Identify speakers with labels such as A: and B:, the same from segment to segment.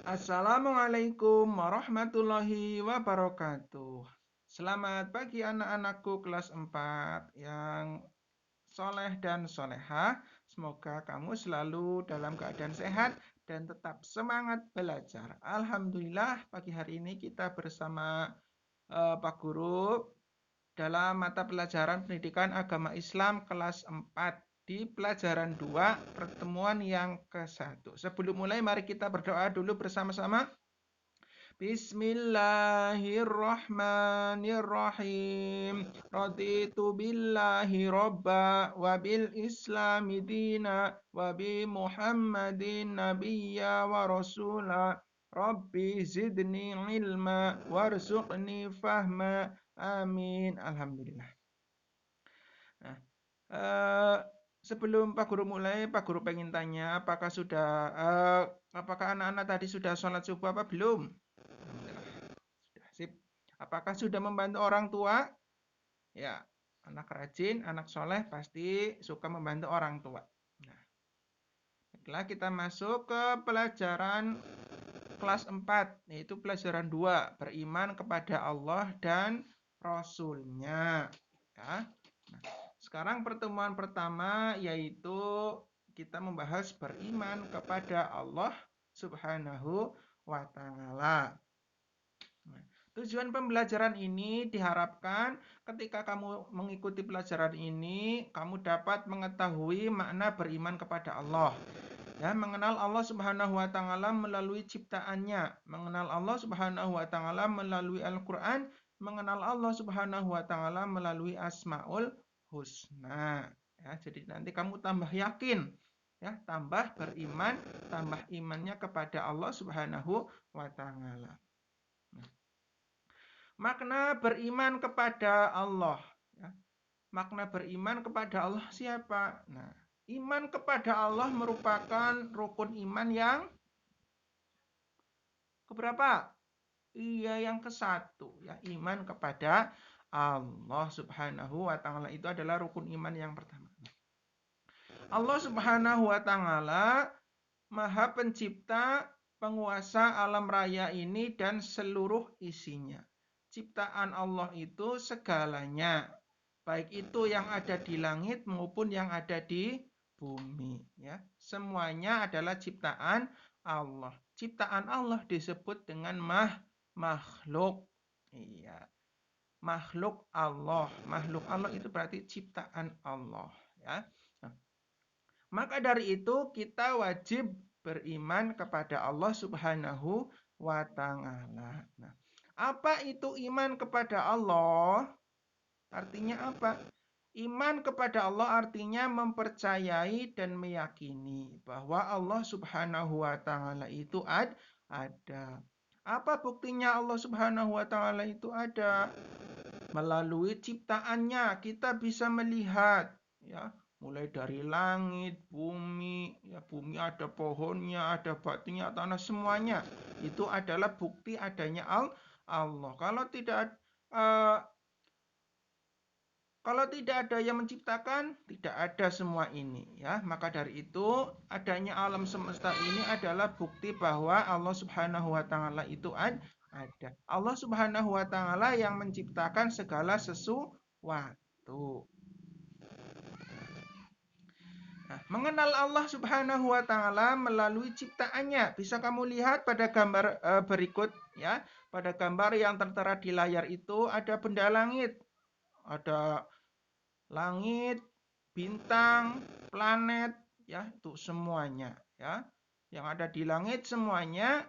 A: Assalamualaikum warahmatullahi wabarakatuh. Selamat pagi anak-anakku kelas 4 yang soleh dan solehah. Semoga kamu selalu dalam keadaan sehat dan tetap semangat belajar. Alhamdulillah pagi hari ini kita bersama Pak Guru dalam mata pelajaran pendidikan agama Islam kelas 4 di pelajaran 2 pertemuan yang ke-1. Sebelum mulai mari kita berdoa dulu bersama-sama. Bismillahirrahmanirrahim. Raditu billahi robba wa bil islami dina wa bi Muhammadin nabiyya wa rasula. Rabbi zidni ilma warzuqni fahma. Amin. Alhamdulillah. Nah, eh, sebelum Pak Guru mulai, Pak Guru pengen tanya, apakah anak-anak tadi sudah sholat subuh apa belum? Alhamdulillah. Sudah, sip. Apakah sudah membantu orang tua? Ya, anak rajin, anak soleh pasti suka membantu orang tua. Nah, baiklah kita masuk ke pelajaran kelas 4, yaitu pelajaran 2, beriman kepada Allah dan Rasul-Nya. Ya. Nah, sekarang pertemuan pertama yaitu kita membahas beriman kepada Allah Subhanahu wa Ta'ala. Nah, tujuan pembelajaran ini diharapkan ketika kamu mengikuti pelajaran ini, kamu dapat mengetahui makna beriman kepada Allah. Ya, mengenal Allah Subhanahu wa Ta'ala melalui ciptaannya, mengenal Allah Subhanahu wa Ta'ala melalui Al-Qur'an, mengenal Allah Subhanahu wa Ta'ala melalui Asmaul Husna. Ya, jadi nanti kamu tambah yakin, ya, tambah beriman, tambah imannya kepada Allah Subhanahu wa Ta'ala. Nah, makna beriman kepada Allah, ya. Makna beriman kepada Allah siapa? Nah, iman kepada Allah merupakan rukun iman yang keberapa? Iya, yang ke-1, ya, iman kepada Allah Subhanahu wa Ta'ala itu adalah rukun iman yang pertama. Allah Subhanahu wa Ta'ala Maha Pencipta, penguasa alam raya ini dan seluruh isinya. Ciptaan Allah itu segalanya, baik itu yang ada di langit maupun yang ada di bumi, ya. Semuanya adalah ciptaan Allah. Ciptaan Allah disebut dengan makhluk. Iya, makhluk Allah. Makhluk Allah itu berarti ciptaan Allah, ya. Nah, maka dari itu kita wajib beriman kepada Allah Subhanahu wa Ta'ala. Nah, apa itu iman kepada Allah? Artinya apa? Iman kepada Allah artinya mempercayai dan meyakini bahwa Allah Subhanahu wa Ta'ala itu ada. Apa buktinya Allah Subhanahu wa Ta'ala itu ada? Melalui ciptaannya kita bisa melihat, ya, mulai dari langit, bumi, ya, bumi ada pohonnya, ada batunya, tanah, semuanya itu adalah bukti adanya Allah. Eh, kalau tidak ada yang menciptakan, tidak ada semua ini, ya. Maka dari itu, adanya alam semesta ini adalah bukti bahwa Allah Subhanahu wa Ta'ala itu ada. Allah Subhanahu wa Ta'ala yang menciptakan segala sesuatu. Nah, mengenal Allah Subhanahu wa Ta'ala melalui ciptaannya bisa kamu lihat pada gambar berikut, ya. Pada gambar yang tertera di layar itu ada benda langit, ada langit, bintang, planet, ya, itu semuanya, ya. Yang ada di langit semuanya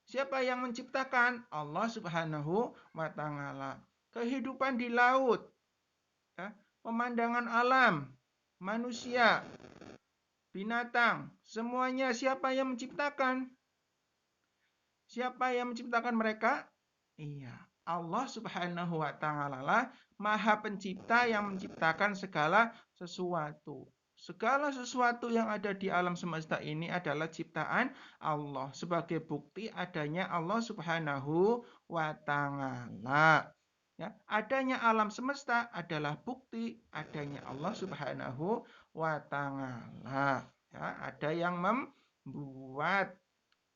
A: siapa yang menciptakan? Allah Subhanahu wa Ta'ala. Kehidupan di laut, ya, pemandangan alam, manusia, binatang, semuanya siapa yang menciptakan? Siapa yang menciptakan mereka? Iya, Allah Subhanahu wa Ta'ala lah Maha Pencipta yang menciptakan segala sesuatu. Segala sesuatu yang ada di alam semesta ini adalah ciptaan Allah sebagai bukti adanya Allah Subhanahu wa Ta'ala. Ya, adanya alam semesta adalah bukti adanya Allah Subhanahu wa Ta'ala. Ya, ada yang membuat,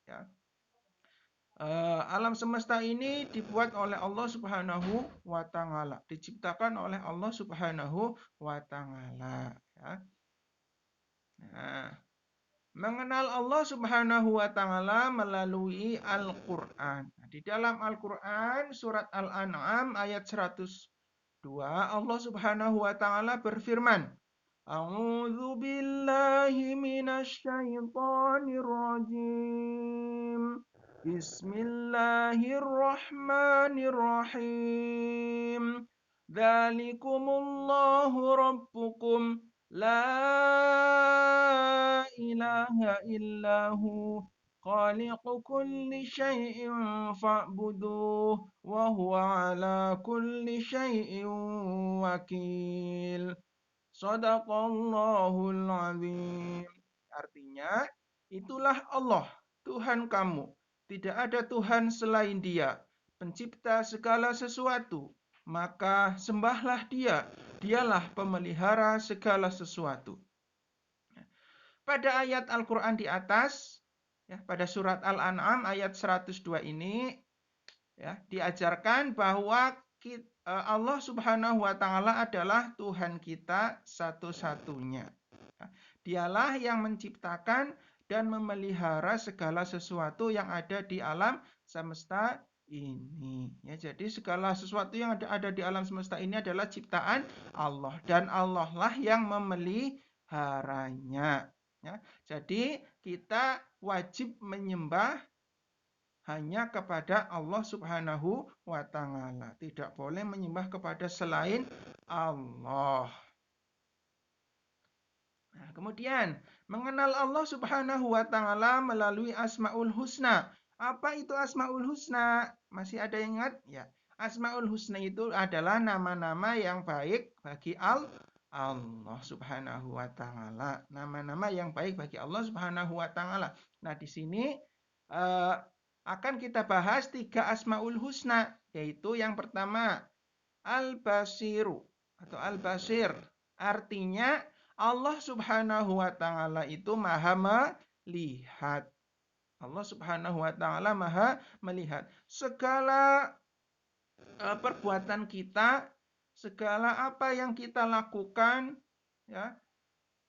A: ya. alam semesta ini dibuat oleh Allah Subhanahu wa taala, diciptakan oleh Allah Subhanahu wa taala, ya. Nah, mengenal Allah Subhanahu wa taala melalui Al-Qur'an. Di dalam Al-Qur'an surat Al-An'am ayat 102 Allah Subhanahu wa taala berfirman, A'udzu billahi minasy syaithanir rajim. Bismillahirrahmanirrahim. Dzalikumullahu rabbukum la ilaha illahu khaliqu kulli syai'in fa'buduh wa huwa ala kulli syai'in wakil. Shadaqallahul azim. Artinya, itulah Allah, Tuhan kamu. Tidak ada Tuhan selain Dia, pencipta segala sesuatu. Maka sembahlah Dia, Dialah pemelihara segala sesuatu. Pada ayat Al-Quran di atas, ya, pada surat Al-An'am ayat 102 ini, ya, diajarkan bahwa Allah Subhanahu wa taala adalah Tuhan kita satu-satunya. Dialah yang menciptakan dan memelihara segala sesuatu yang ada di alam semesta ini. Ya, jadi segala sesuatu yang ada di alam semesta ini adalah ciptaan Allah dan Allah lah yang memeliharanya. Ya, jadi kita wajib menyembah hanya kepada Allah Subhanahu wa taala. Tidak boleh menyembah kepada selain Allah. Nah, kemudian mengenal Allah Subhanahu wa taala melalui Asmaul Husna. Apa itu Asmaul Husna? Masih ada yang ingat? Ya. Asmaul Husna itu adalah nama-nama yang baik bagi Allah Subhanahu wa taala. Nama-nama yang baik bagi Allah Subhanahu wa taala. Nah, di sini akan kita bahas 3 Asmaul Husna, yaitu yang pertama Al-Basiru atau Al-Basir. Artinya Allah Subhanahu wa taala itu Maha melihat. Allah Subhanahu wa taala Maha melihat segala perbuatan kita, segala apa yang kita lakukan, ya,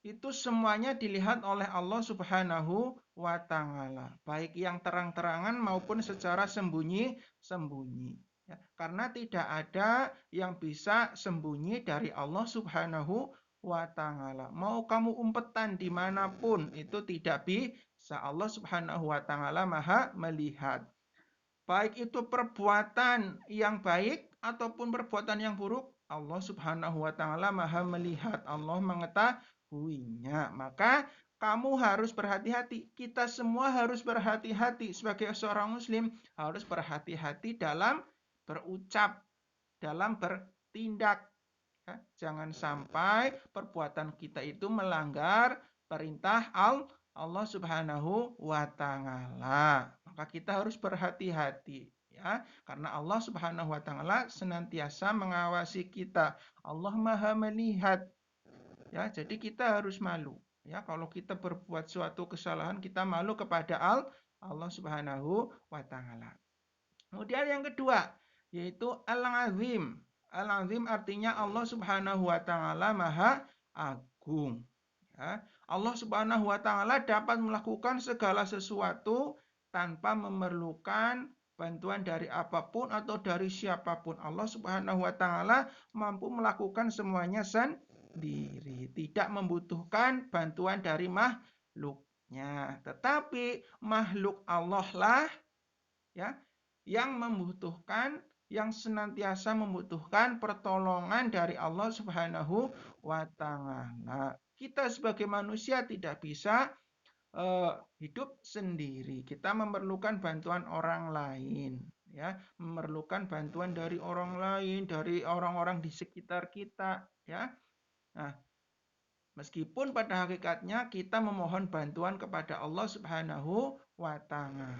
A: itu semuanya dilihat oleh Allah Subhanahu wa taala, baik yang terang-terangan maupun secara sembunyi-sembunyi. Ya, karena tidak ada yang bisa sembunyi dari Allah Subhanahu wa taala. Mau kamu umpetan dimanapun, itu tidak bisa. Allah Subhanahu wa taala Maha melihat. Baik itu perbuatan yang baik ataupun perbuatan yang buruk, Allah Subhanahu wa taala Maha melihat. Allah mengetahuinya. Maka kamu harus berhati-hati. Kita semua harus berhati-hati sebagai seorang muslim, harus berhati-hati dalam berucap, dalam bertindak. Ya, jangan sampai perbuatan kita itu melanggar perintah Allah Subhanahu wa taala. Maka kita harus berhati-hati, ya, karena Allah Subhanahu wa taala senantiasa mengawasi kita. Allah Maha melihat. Ya, jadi kita harus malu. Ya, kalau kita berbuat suatu kesalahan, kita malu kepada Allah Subhanahu wa taala. Kemudian yang kedua, yaitu Al-Azim. Al-Azim artinya Allah Subhanahu wa taala Maha Agung. Ya, Allah Subhanahu wa taala dapat melakukan segala sesuatu tanpa memerlukan bantuan dari apapun atau dari siapapun. Allah Subhanahu wa taala mampu melakukan semuanya sendiri, tidak membutuhkan bantuan dari makhluknya. Tetapi makhluk Allah lah, ya, yang membutuhkan, yang senantiasa membutuhkan pertolongan dari Allah Subhanahu wa taala. Kita sebagai manusia tidak bisa hidup sendiri. Kita memerlukan bantuan orang lain, ya, memerlukan bantuan dari orang lain, dari orang-orang di sekitar kita, ya. Nah, meskipun pada hakikatnya kita memohon bantuan kepada Allah Subhanahu wa taala.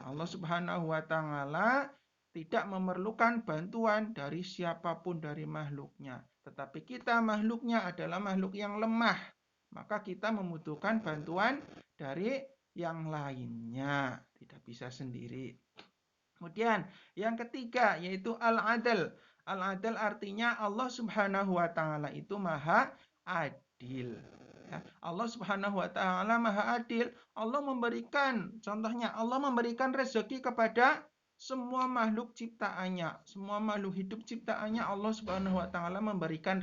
A: Allah Subhanahu wa taala tidak memerlukan bantuan dari siapapun dari makhluknya. Tetapi kita makhluknya adalah makhluk yang lemah. Maka kita membutuhkan bantuan dari yang lainnya. Tidak bisa sendiri. Kemudian yang ketiga yaitu al-adl. Al-adl artinya Allah Subhanahu wa taala itu maha adil. Ya, Allah Subhanahu wa taala maha adil. Allah memberikan, contohnya Allah memberikan rezeki kepada semua makhluk ciptaannya. Semua makhluk hidup ciptaannya Allah Subhanahu wa taala memberikan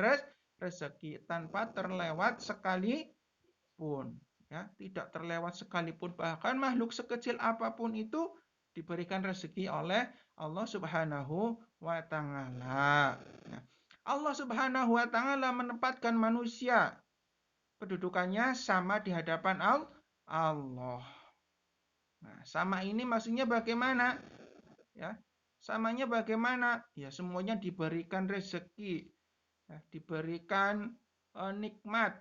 A: rezeki tanpa terlewat sekalipun. Ya, tidak terlewat sekalipun, bahkan makhluk sekecil apapun itu diberikan rezeki oleh Allah Subhanahu wa taala. Nah, Allah Subhanahu wa taala menempatkan manusia kedudukannya sama di hadapan Allah. Nah, sama ini maksudnya bagaimana? Ya, samanya bagaimana? Ya, semuanya diberikan rezeki, ya, diberikan nikmat,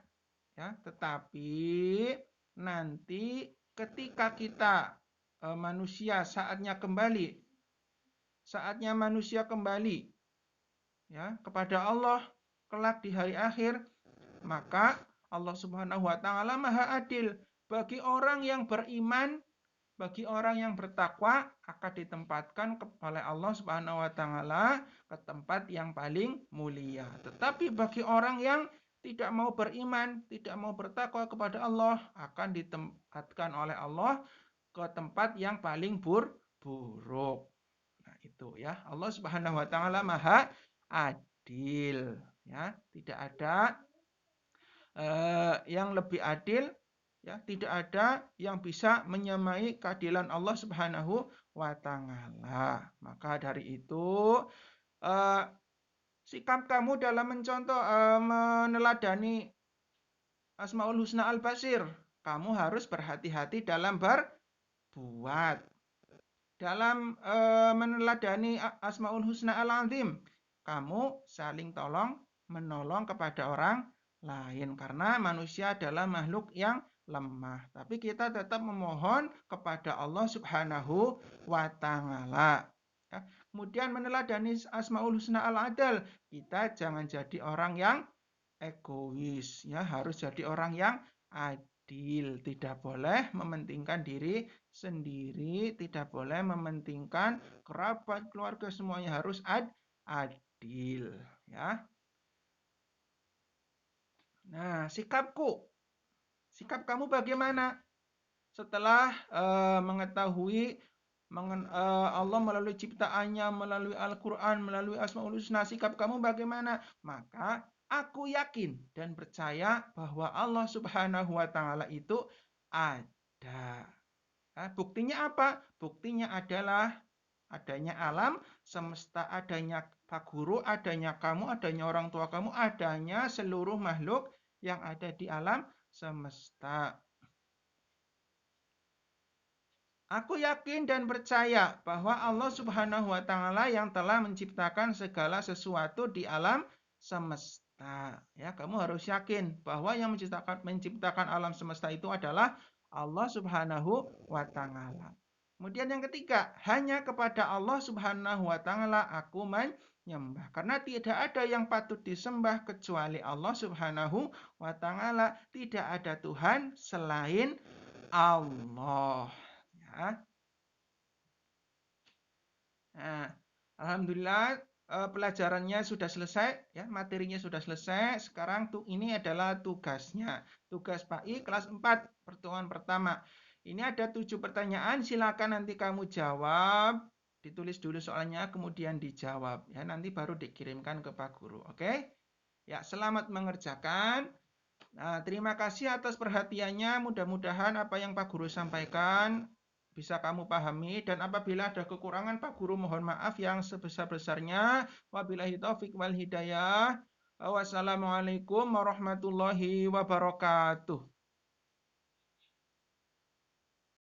A: ya, tetapi nanti ketika kita manusia saatnya manusia kembali ya kepada Allah kelak di hari akhir, maka Allah Subhanahu wa taala maha adil. Bagi orang yang beriman, bagi orang yang bertakwa akan ditempatkan oleh Allah Subhanahu wa taala ke tempat yang paling mulia. Tetapi bagi orang yang tidak mau beriman, tidak mau bertakwa kepada Allah, akan ditempatkan oleh Allah ke tempat yang paling buruk. Nah, itu ya. Allah Subhanahu wa taala maha adil, ya. Tidak ada yang lebih adil, ya, tidak ada yang bisa menyamai keadilan Allah Subhanahu wa taala. Maka dari itu sikap kamu dalam mencontoh meneladani Asmaul Husna Al-Basir, kamu harus berhati-hati dalam berbuat. Dalam meneladani Asmaul Husna Al-Azim, kamu saling tolong menolong kepada orang lain, karena manusia adalah makhluk yang lemah. Tapi kita tetap memohon kepada Allah Subhanahu wa taala. Ya. Kemudian meneladani Asmaul Husna Al-Adl, kita jangan jadi orang yang egois, ya, harus jadi orang yang adil, tidak boleh mementingkan diri sendiri, tidak boleh mementingkan kerabat, keluarga, semuanya harus adil, ya. Nah, sikap kamu bagaimana setelah mengetahui Allah melalui ciptaannya, melalui Al-Quran, melalui Asmaul Husna, sikap kamu bagaimana? Maka aku yakin dan percaya bahwa Allah Subhanahu wa taala itu ada. Nah, buktinya apa? Buktinya adalah adanya alam semesta, adanya Pak Guru, adanya kamu, adanya orang tua kamu, adanya seluruh makhluk yang ada di alam semesta. Aku yakin dan percaya bahwa Allah Subhanahu wa taala yang telah menciptakan segala sesuatu di alam semesta. Ya, kamu harus yakin bahwa yang menciptakan alam semesta itu adalah Allah Subhanahu wa taala. Kemudian yang ketiga, hanya kepada Allah Subhanahu wa taala aku menyembah. Karena tidak ada yang patut disembah kecuali Allah Subhanahu wa taala. Tidak ada Tuhan selain Allah. Nah, alhamdulillah pelajarannya sudah selesai, ya, materinya sudah selesai. Sekarang ini adalah tugasnya. Tugas PAI kelas 4 pertemuan pertama. Ini ada 7 pertanyaan, silakan nanti kamu jawab. Ditulis dulu soalnya, kemudian dijawab. Ya, nanti baru dikirimkan ke Pak Guru. Oke? Ya, selamat mengerjakan. Nah, terima kasih atas perhatiannya. Mudah-mudahan apa yang Pak Guru sampaikan bisa kamu pahami, dan apabila ada kekurangan Pak Guru mohon maaf yang sebesar-besarnya. Wabillahi taufik wal hidayah. Wassalamualaikum warahmatullahi wabarakatuh.